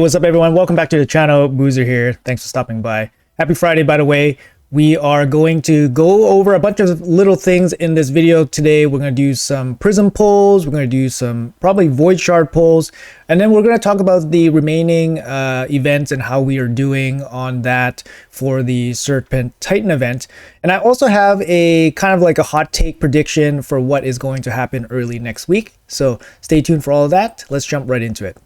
What's up, everyone? Welcome back to the channel. Boozer here. Thanks for stopping by. Happy Friday, by the way. We are going to go over a bunch of little things in this video today. We're going to do some Prism pulls. We're going to do some probably Void Shard pulls. And then we're going to talk about the remaining events and how we are doing on that for the Serpent Titan event. And I also have a kind of like a hot take prediction for what is going to happen early next week. So stay tuned for all of that. Let's jump right into it.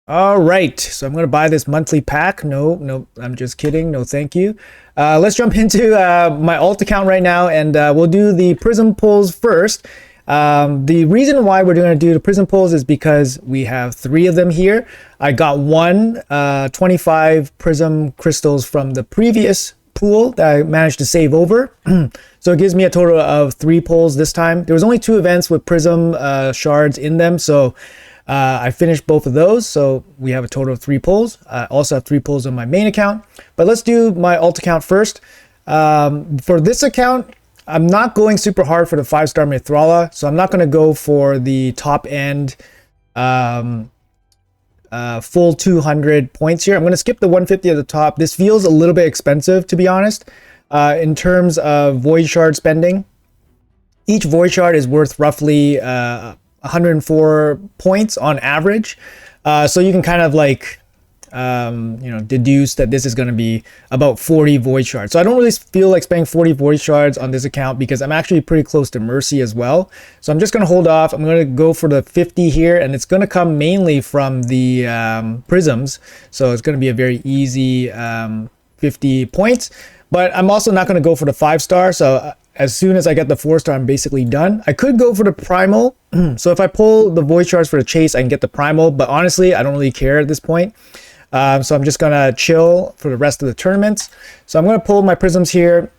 All right, so I'm going to buy this monthly pack. No, I'm just kidding. No, thank you. Let's jump into my alt account right now, and we'll do the Prism pulls first. The reason why we're going to do the Prism pulls is because we have 3 of them here. I got 25 Prism crystals from the previous pool that I managed to save over. So it gives me a total of 3 pulls this time. There was only 2 events with Prism shards in them, so I finished both of those, so we have a total of 3 pulls. I also have 3 pulls on my main account, but let's do my alt account first. For this account, I'm not going super hard for the 5-star Mithrala, so I'm not going to go for the top end full 200 points here. I'm going to skip the 150 at the top. This feels a little bit expensive, to be honest, in terms of Void Shard spending. Each Void Shard is worth roughly 104 points on average, so you can kind of like deduce that this is going to be about 40 Void Shards. So I don't really feel like spending 40 Void Shards on this account because I'm actually pretty close to Mercy as well. So I'm just going to hold off. I'm going to go for the 50 here, and it's going to come mainly from the Prisms, so it's going to be a very easy 50 points. But I'm also not going to go for the 5-star, so as soon as I get the 4-star, I'm basically done. I could go for the primal. So if I pull the Void Shards for the chase, I can get the primal. But honestly, I don't really care at this point. So I'm just going to chill for the rest of the tournaments. So I'm going to pull my Prisms here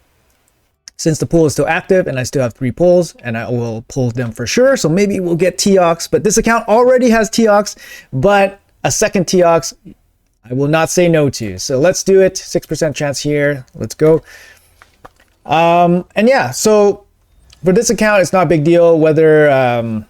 since the pool is still active and I still have 3 pulls, and I will pull them for sure. So maybe we'll get Teox, but this account already has Teox, but a second Teox I will not say no to. So let's do it. 6% chance here. Let's go. And yeah, so for this account, it's not a big deal whether I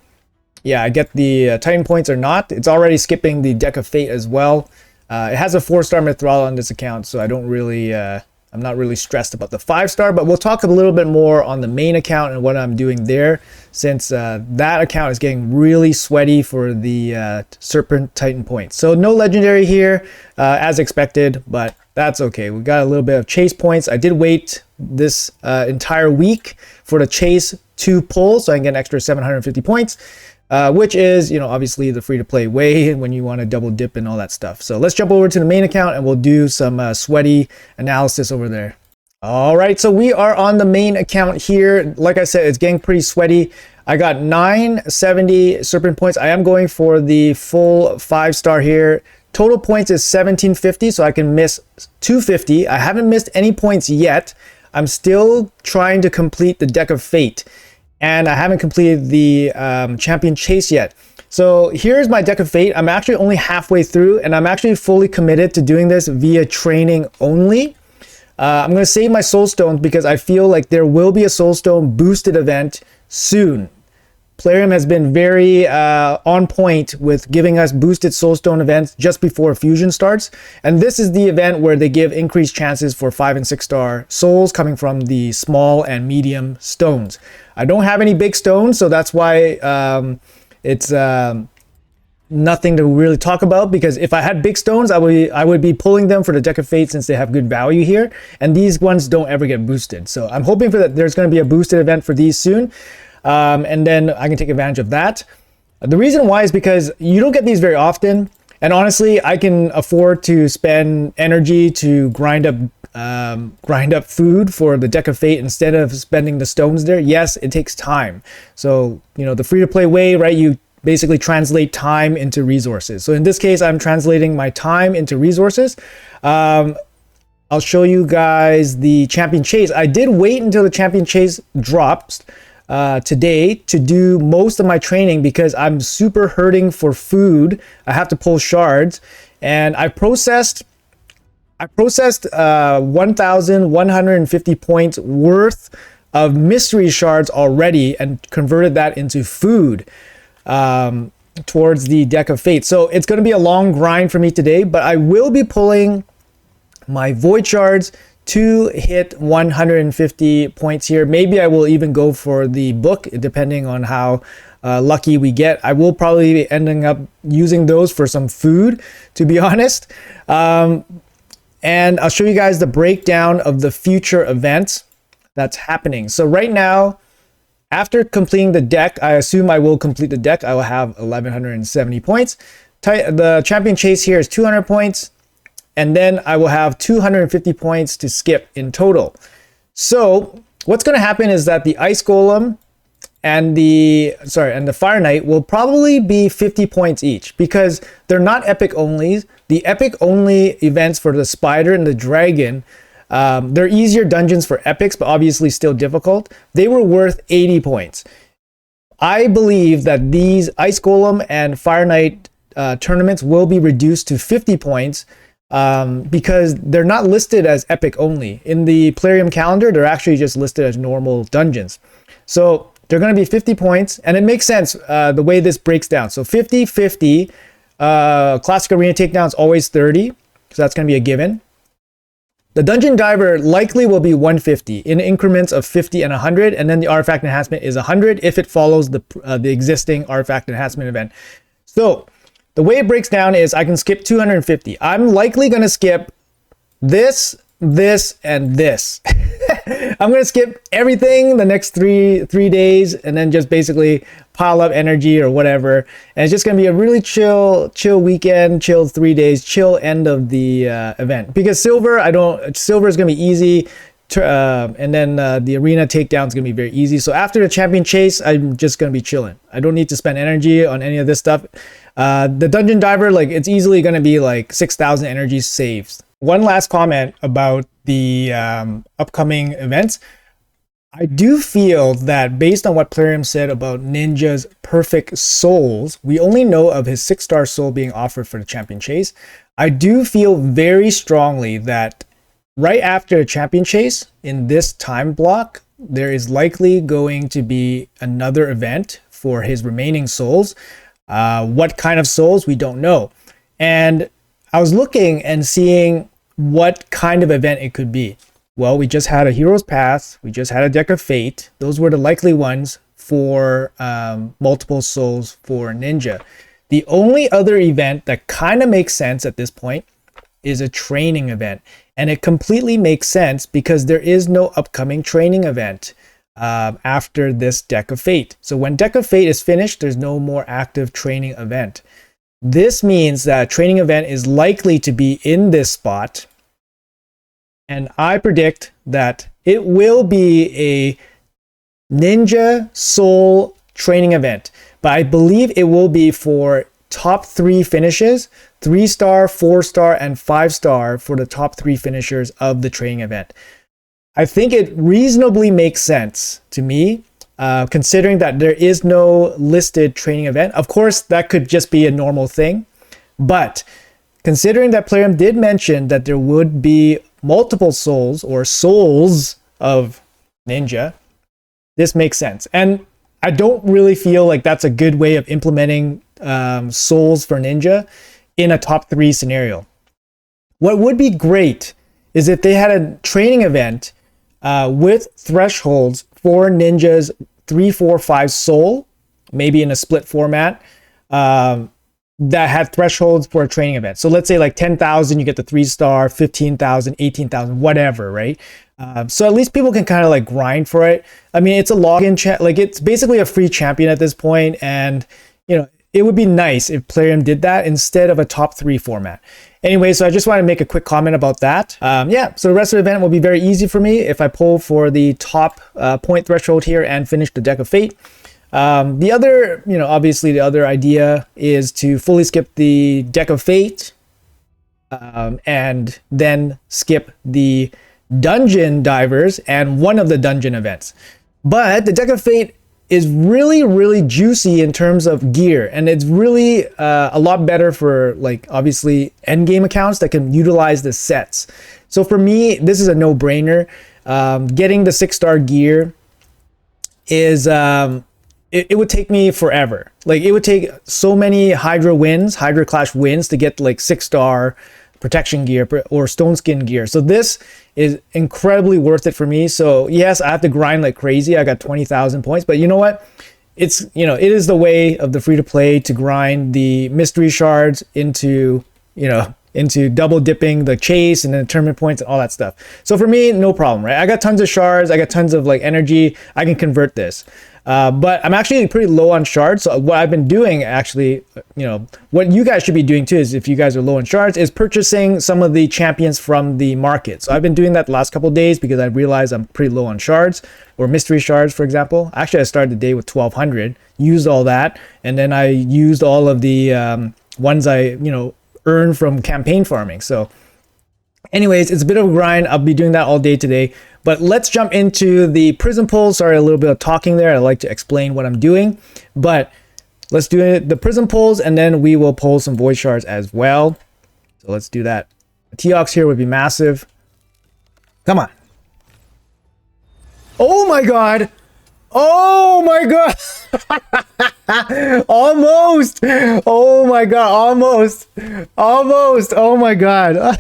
get the Titan points or not. It's already skipping the Deck of Fate as well. It has a 4-star Mithrala on this account, so I don't really I'm not really stressed about the 5-star, but we'll talk a little bit more on the main account and what I'm doing there, since that account is getting really sweaty for the Serpent Titan points. So no legendary here, as expected, but that's okay. We got a little bit of chase points. I did wait this entire week for the chase to pull, so I can get an extra 750 points, which is, obviously the free-to-play way when you want to double dip and all that stuff. So let's jump over to the main account and we'll do some sweaty analysis over there. All right, so we are on the main account here. Like I said, it's getting pretty sweaty. I got 970 Serpent points. I am going for the full 5-star here. Total points is 1750, so I can miss 250. I haven't missed any points yet. I'm still trying to complete the Deck of Fate, and I haven't completed the Champion Chase yet. So here's my Deck of Fate. I'm actually only halfway through, and I'm actually fully committed to doing this via training only. I'm going to save my Soul Stones because I feel like there will be a Soul Stone boosted event soon. Plarium has been very on point with giving us boosted Soulstone events just before Fusion starts. And this is the event where they give increased chances for 5- and 6-star souls coming from the small and medium stones. I don't have any big stones, so that's why it's nothing to really talk about, because if I had big stones, I would be pulling them for the Deck of Fate since they have good value here. And these ones don't ever get boosted. So I'm hoping for that there's going to be a boosted event for these soon. And then I can take advantage of that. The reason why is because you don't get these very often, and honestly, I can afford to spend energy to grind up food for the Deck of Fate instead of spending the stones there. Yes, it takes time. So the free-to-play way, right? You basically translate time into resources. So in this case, I'm translating my time into resources. I'll show you guys the Champion Chase. I did wait until the Champion Chase drops today to do most of my training because I'm super hurting for food. I have to pull shards, and I processed 1,150 points worth of mystery shards already and converted that into food. towards the Deck of Fate. So it's going to be a long grind for me today, but I will be pulling my Void Shards to hit 150 points here. Maybe I will even go for the book, depending on how lucky we get. I will probably be ending up using those for some food, to be honest. And I'll show you guys the breakdown of the future events that's happening. So right now, after completing the deck, I assume I will complete the deck. I will have 1170 points. The champion chase here is 200 points. And then I will have 250 points to skip in total. So what's going to happen is that the Ice Golem and the Fire Knight will probably be 50 points each, because they're not epic only. The epic only events for the Spider and the Dragon, they're easier dungeons for epics, but obviously still difficult. They were worth 80 points. I believe that these Ice Golem and Fire Knight tournaments will be reduced to 50 points, because they're not listed as epic only. In the Plarium calendar, they're actually just listed as normal dungeons. So they're going to be 50 points, and it makes sense the way this breaks down. So 50, 50, Classic Arena Takedown is always 30, so that's going to be a given. The Dungeon Diver likely will be 150 in increments of 50 and 100, and then the Artifact Enhancement is 100 if it follows the existing Artifact Enhancement event. So the way it breaks down is I can skip 250. I'm likely going to skip this, and this. I'm going to skip everything the next three days, and then just basically pile up energy or whatever. And it's just going to be a really chill weekend, chill 3 days, chill end of the event. Because silver is going to be easy. And then the arena takedown is going to be very easy. So after the champion chase, I'm just going to be chilling. I don't need to spend energy on any of this stuff. The Dungeon Diver, like, it's easily going to be like 6,000 energy saves. One last comment about the upcoming events. I do feel that based on what Plarium said about Ninja's perfect souls, we only know of his 6-star soul being offered for the champion chase. I do feel very strongly that right after the champion chase, in this time block, there is likely going to be another event for his remaining souls. What kind of souls, we don't know. And I was looking and seeing what kind of event it could be. Well, we just had a Hero's Path. We just had a Deck of Fate. Those were the likely ones for multiple souls for Ninja. The only other event that kind of makes sense at this point is a training event. And it completely makes sense because there is no upcoming training event after this Deck of Fate. So when Deck of Fate is finished, there's no more active training event. This means that a training event is likely to be in this spot. And I predict that it will be a Ninja Soul training event. But I believe it will be for top 3 finishes, 3-star, 4-star, and 5-star for the top 3 finishers of the training event. I think it reasonably makes sense to me, considering that there is no listed training event. Of course, that could just be a normal thing, but considering that Plarium did mention that there would be multiple souls or souls of Ninja, this makes sense. And I don't really feel like that's a good way of implementing souls for Ninja in a top 3 scenario. What would be great is if they had a training event with thresholds for Ninja's 3, 4, 5 soul, maybe in a split format, that had thresholds for a training event. So let's say like 10,000, you get the 3-star, 15,000, 18,000, whatever, right? So at least people can kind of like grind for it. I mean, it's a login like it's basically a free champion at this point, and you know, it would be nice if Plarium did that instead of a top 3 format. Anyway, so I just want to make a quick comment about that. Yeah, so the rest of the event will be very easy for me if I pull for the top point threshold here and finish the Deck of Fate. The other, obviously the other idea is to fully skip the Deck of Fate and then skip the Dungeon Divers and one of the dungeon events. But the Deck of Fate is really, really juicy in terms of gear, and it's really a lot better for like obviously end game accounts that can utilize the sets. So for me, this is a no-brainer. Getting the 6-star gear is it would take me forever. Like it would take so many Hydra Clash wins to get like 6-star protection gear or stone skin gear. So this is incredibly worth it for me. So yes, I have to grind like crazy. I got 20,000 points, but you know what? It's, you know, it is the way of the free to play to grind the mystery shards into, you know, into double dipping the chase and then tournament points and all that stuff. So for me, no problem, right? I got tons of shards. I got tons of like energy. I can convert this. But I'm actually pretty low on shards. So what I've been doing actually, you know, what you guys should be doing too is if you guys are low on shards is purchasing some of the champions from the market. So I've been doing that the last couple of days because I realized I'm pretty low on shards or mystery shards, for example. Actually, I started the day with 1,200, used all that. And then I used all of the ones I, you know, earned from campaign farming. So anyways, it's a bit of a grind. I'll be doing that all day today. But let's jump into the Prism pull. Sorry, a little bit of talking there. I like to explain what I'm doing. But let's do it, the Prism pulls, and then we will pull some Void Shards as well. So let's do that. T-Ox here would be massive. Come on. Oh my god. Oh my god. Almost. Oh my god. Almost. Almost. Oh my god.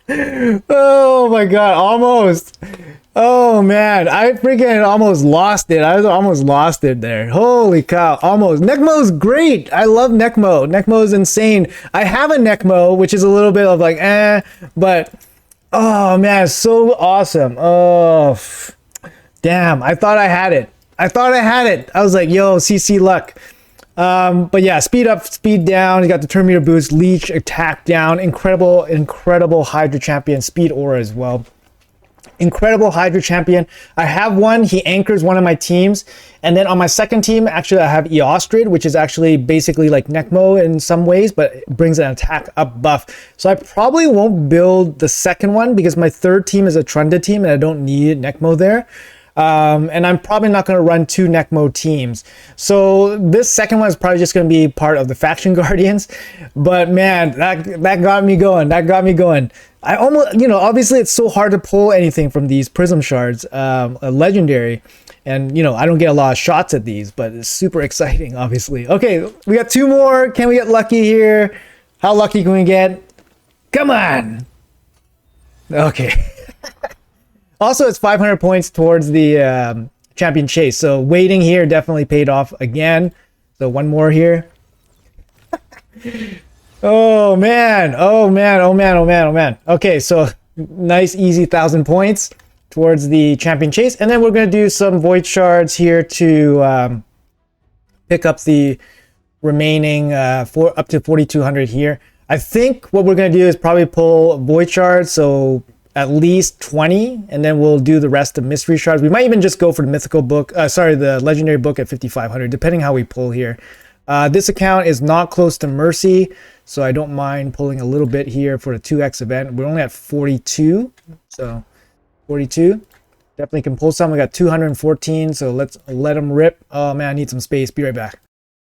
Oh my god, almost. Oh man, I freaking almost lost it. I almost lost it there. Holy cow, almost. Necmo's great. I love Necmo. Necmo is insane. I have a Necmo, which is a little bit of like but oh man, it's so awesome. Oh damn, I thought I had it. I thought I had it. I was like, yo, CC luck. But yeah, speed up, speed down. You got the turn meter boost, leech, attack down. Incredible Hydra champion, speed aura as well. Incredible Hydra champion. I have one. He anchors one of my teams. And then on my second team, actually, I have Eostrid, which is actually basically like Necmo in some ways, but it brings an attack up buff. So I probably won't build the second one because my third team is a Trunda team and I don't need Necmo there. And I'm probably not going to run 2 Necmo teams. So this second one is probably just going to be part of the Faction Guardians. But man, that got me going. That got me going. I almost, you know, obviously it's so hard to pull anything from these Prism Shards, a legendary. And, you know, I don't get a lot of shots at these, but it's super exciting, obviously. Okay, we got 2 more. Can we get lucky here? How lucky can we get? Come on. Okay. Also, it's 500 points towards the champion chase. So waiting here definitely paid off again. So one more here. Oh man. Oh man. Oh man. Oh man. Oh man. Okay, so nice easy 1,000 points towards the champion chase. And then we're going to do some Void Shards here to pick up the remaining up to 4,200 here. I think what we're going to do is probably pull Void Shards. So at least 20, and then we'll do the rest of mystery shards. We might even just go for the mythical book, the legendary book at 5,500, depending how we pull here. This account is not close to Mercy, so I don't mind pulling a little bit here for the 2x event. We're only at 42, so 42. Definitely can pull some. We got 214, so let's let them rip. Oh man, I need some space. Be right back.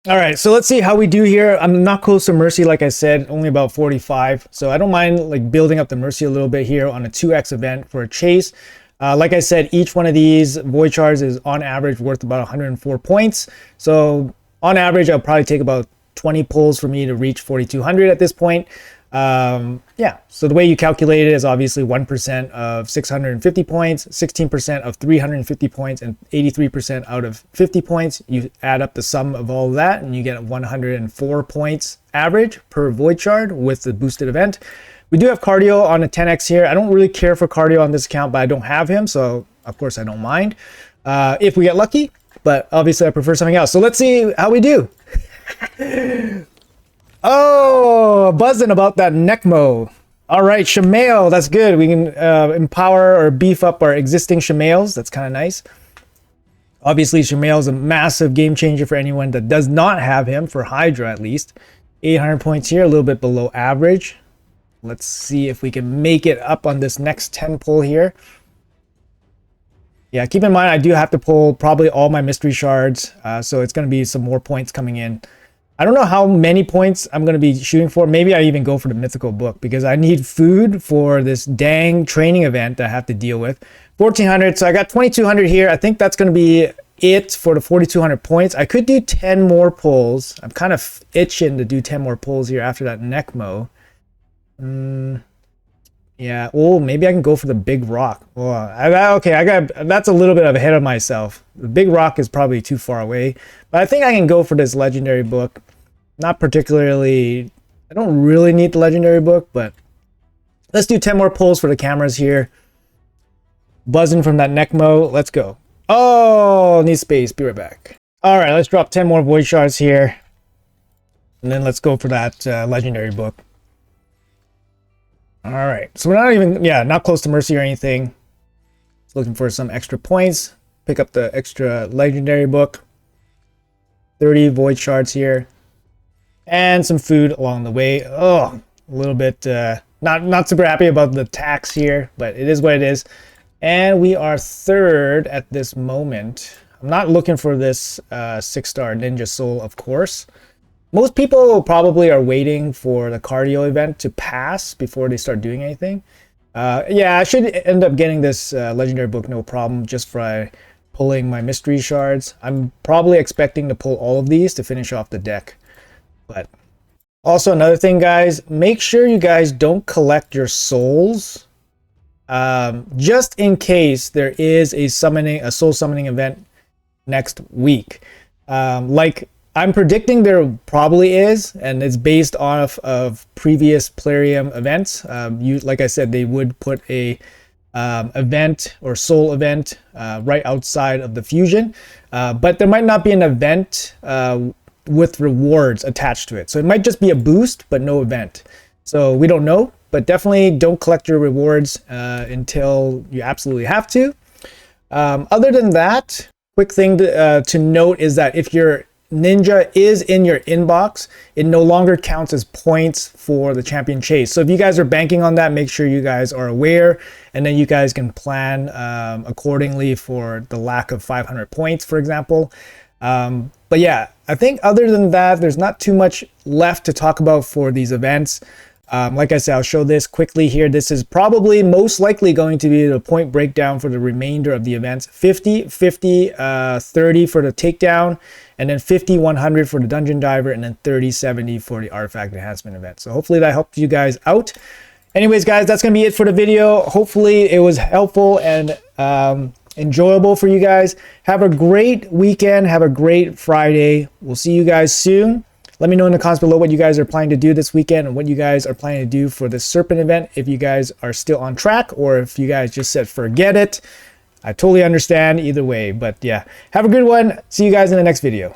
All right, so let's see how we do here. I'm not close to Mercy, like I said, only about 45. So I don't mind like building up the Mercy a little bit here on a 2x event for a chase. Like I said, each one of these Void Shards is on average worth about 104 points. So on average, I'll probably take about 20 pulls for me to reach 4,200 at this point. Yeah, so the way you calculate it is obviously 1% of 650 points, 16% of 350 points, and 83% out of 50 points. You add up the sum of all of that and you get 104 points average per Void Shard with the boosted event. We do have cardio on a 10x here. I don't really care for cardio on this account, but I don't have him, so of course I don't mind if we get lucky, but obviously I prefer something else. So let's see how we do. Oh, buzzing about that Necmo. All right, Shamail, that's good. We can empower or beef up our existing Shamails. That's kind of nice. Obviously, Shamail is a massive game changer for anyone that does not have him, for Hydra at least. 800 points here, a little bit below average. Let's see if we can make it up on this next 10 pull here. Yeah, keep in mind, I do have to pull probably all my mystery shards, so it's going to be some more points coming in. I don't know how many points I'm going to be shooting for. Maybe I even go for the mythical book because I need food for this dang training event that I have to deal with. 1,400, so I got 2,200 here. I think that's going to be it for the 4,200 points. I could do 10 more pulls. I'm kind of itching to do 10 more pulls here after that Necmo. Yeah. Oh, maybe I can go for the big rock. Oh, okay. That's a little bit ahead of myself. The big rock is probably too far away, but I think I can go for this legendary book. Not particularly. I don't really need the legendary book, but let's do 10 more pulls for the cameras here. Buzzing from that Necmo. Let's go. Oh, need space. Be right back. All right, let's drop 10 more void shards here, and then let's go for that legendary book. All right, so we're not even, not close to mercy or anything. Just looking for some extra points. Pick up the extra legendary book. 30 void shards here, and some food along the way. Oh, a little bit not super happy about the tax here, but it is what it is. And we are third at this moment. I'm not looking for this 6-star Ninja Soul, of course. Most people probably are waiting for the cardio event to pass before they start doing anything. Yeah, I should end up getting this legendary book, no problem, just by pulling my mystery shards. I'm probably expecting to pull all of these to finish off the deck. But also another thing, guys, make sure you guys don't collect your souls. Just in case there is a soul summoning event next week. Like I'm predicting there probably is, and it's based off of previous Plarium events. Like I said, they would put a event or soul event right outside of the fusion, but there might not be an event with rewards attached to it. So it might just be a boost, but no event. So we don't know, but definitely don't collect your rewards until you absolutely have to. Other than that, quick thing to note is that if your Ninja is in your inbox, it no longer counts as points for the champion chase. So if you guys are banking on that, make sure you guys are aware, and then you guys can plan accordingly for the lack of 500 points, for example. But yeah, I think other than that, there's not too much left to talk about for these events. Like I said, I'll show this quickly here. This is probably most likely going to be the point breakdown for the remainder of the events. 50, 50, 30 for the takedown, and then 50, 100 for the dungeon diver, and then 30, 70 for the artifact enhancement event. So hopefully that helped you guys out. Anyways, guys, that's going to be it for the video. Hopefully it was helpful and enjoyable for you guys. Have a great weekend. Have a great Friday. We'll see you guys soon. Let me know in the comments below what you guys are planning to do this weekend and what you guys are planning to do for the Serpent event. If you guys are still on track, or if you guys just said forget it, I totally understand either way. But yeah, have a good one. See you guys in the next video.